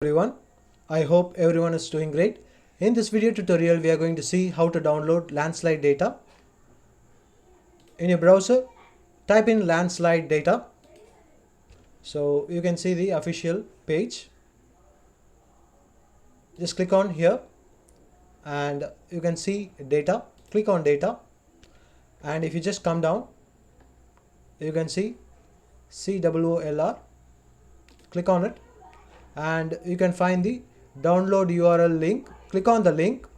Everyone, I hope everyone is doing great. In this video tutorial we are going to see how to download landslide data. In your browser, type in landslide data, so you can see the official page. Just click on here and you can see data. Click on data, and if you just come down, you can see COOLR. Click on it and you can find the download URL link. Click on the link.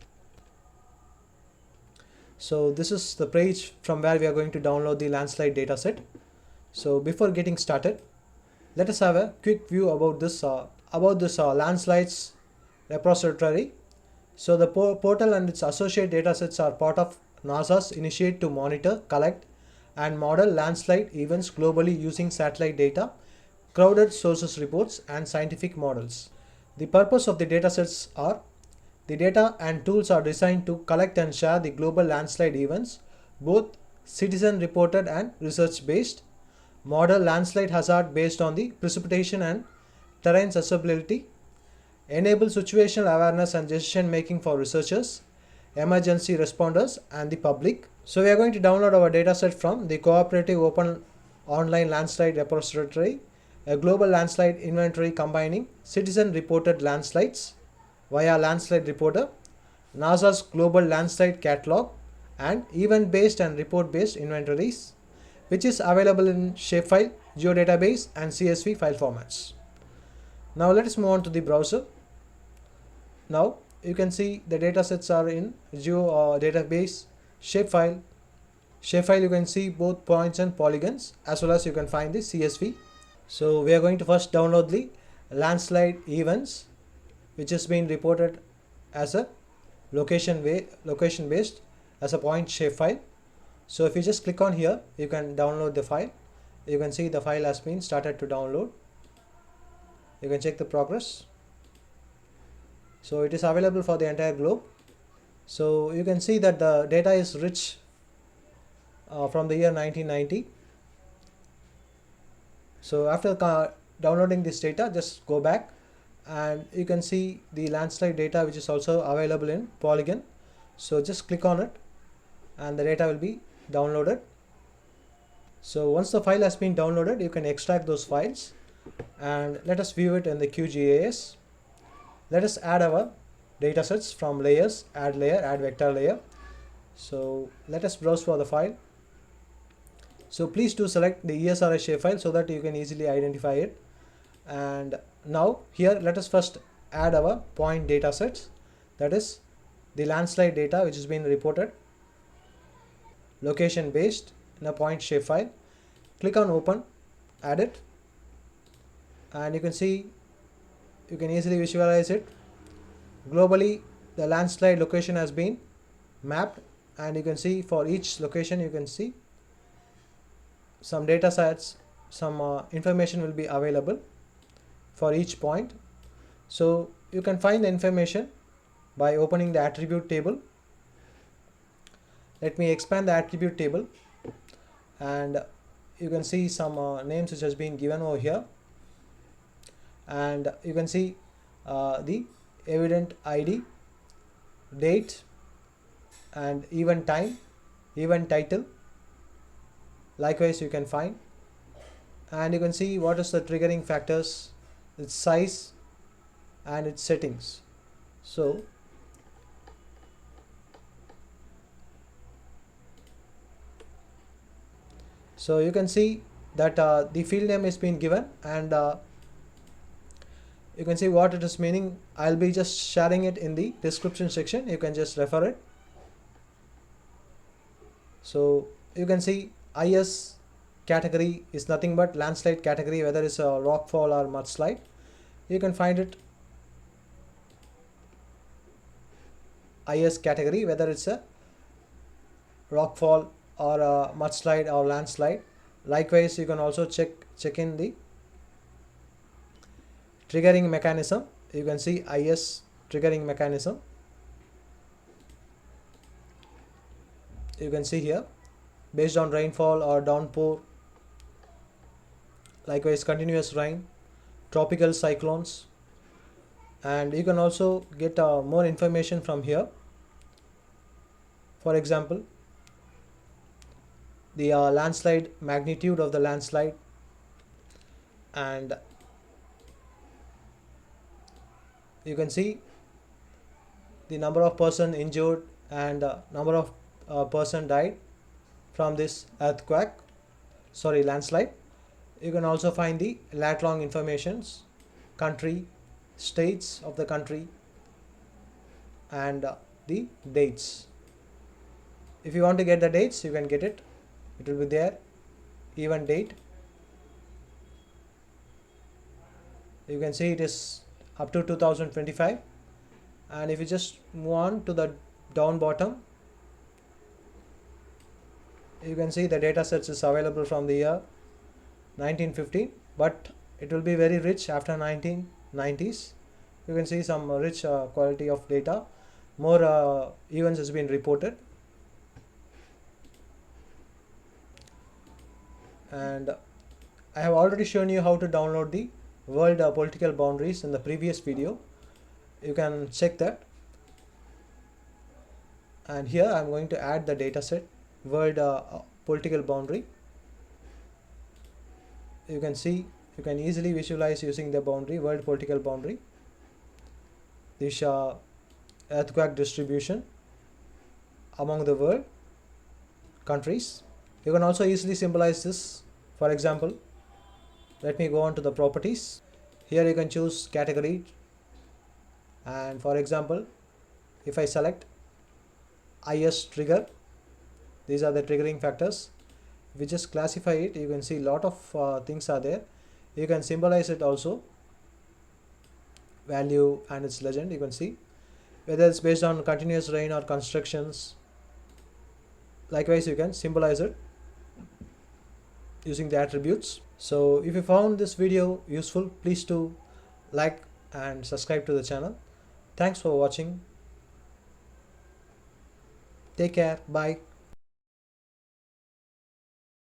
So this is the page from where we are going to download the landslide dataset. So before getting started, let us have a quick view about this landslides repository. So the portal and its associated datasets are part of NASA's initiative to monitor, collect, and model landslide events globally using satellite data, crowded sources reports, and scientific models. The purpose of the datasets are: the data and tools are designed to collect and share the global landslide events, both citizen reported and research based, model landslide hazard based on the precipitation and terrain susceptibility, enable situational awareness and decision making for researchers, emergency responders, and the public. So we are going to download our dataset from the Cooperative Open Online Landslide Repository, a global landslide inventory combining citizen reported landslides via Landslide Reporter, NASA's Global Landslide Catalog, and event-based and report-based inventories, which is available in shapefile, geodatabase, and CSV file formats. Now let us move on to the browser. Now you can see the datasets are in database, shapefile. Shapefile you can see both points and polygons, as well as you can find the CSV. So we are going to first download the landslide events, which has been reported as a location based as a point shapefile. So if you just click on here, you can download the file. You can see the file has been started to download. You can check the progress. So it is available for the entire globe. So you can see that the data is rich from the year 1990. So after downloading this data, just go back and you can see the landslide data, which is also available in polygon. So just click on it and the data will be downloaded. So once the file has been downloaded, you can extract those files and let us view it in the QGIS. Let us add our datasets from layers, add layer, add vector layer. So let us browse for the file. So please do select the ESRS shapefile so that you can easily identify it. And now here let us first add our point datasets, that is the landslide data which has been reported location based in a point shapefile. Click on open, add it, and you can see, you can easily visualize it. Globally the landslide location has been mapped, and you can see for each location you can see some data sets, some information will be available for each point. So you can find the information by opening the attribute table. Let me expand the attribute table, and you can see some names which has been given over here, and you can see the event ID, date, and event time, event title. Likewise you can find, and you can see what is the triggering factors, its size, and its settings. So you can see that the field name is being given, and you can see what it is meaning. I'll be just sharing it in the description section. You can just refer it. So you can see IS category is nothing but landslide category, whether it's a rockfall or mudslide. You can find it IS category, whether it's a rockfall or a mudslide or landslide. Likewise you can also check in the triggering mechanism. You can see IS triggering mechanism. You can see here based on rainfall or downpour, likewise continuous rain, tropical cyclones, and you can also get more information from here. For example, the landslide magnitude of the landslide, and you can see the number of person injured and number of person died from this landslide. You can also find the lat long informations, country, states of the country, and the dates. If you want to get the dates, you can get it. It will be there, even date. You can see it is up to 2025, and if you just move on to the down bottom, you can see the data sets is available from the year 1915, but it will be very rich after 1990s. You can see some rich quality of data. More events has been reported, and I have already shown you how to download the world political boundaries in the previous video. You can check that. And here I am going to add the dataset world political boundary. You can see, you can easily visualize using the boundary, world political boundary, this earthquake distribution among the world countries. You can also easily symbolize this. For example, let me go on to the properties. Here you can choose category, and for example, if I select IS trigger, these are the triggering factors. If you just classify it, you can see a lot of things are there. You can symbolize it also, value and its legend. You can see whether it's based on continuous rain or constructions. Likewise, you can symbolize it using the attributes. So if you found this video useful, please do like and subscribe to the channel. Thanks for watching. Take care. Bye.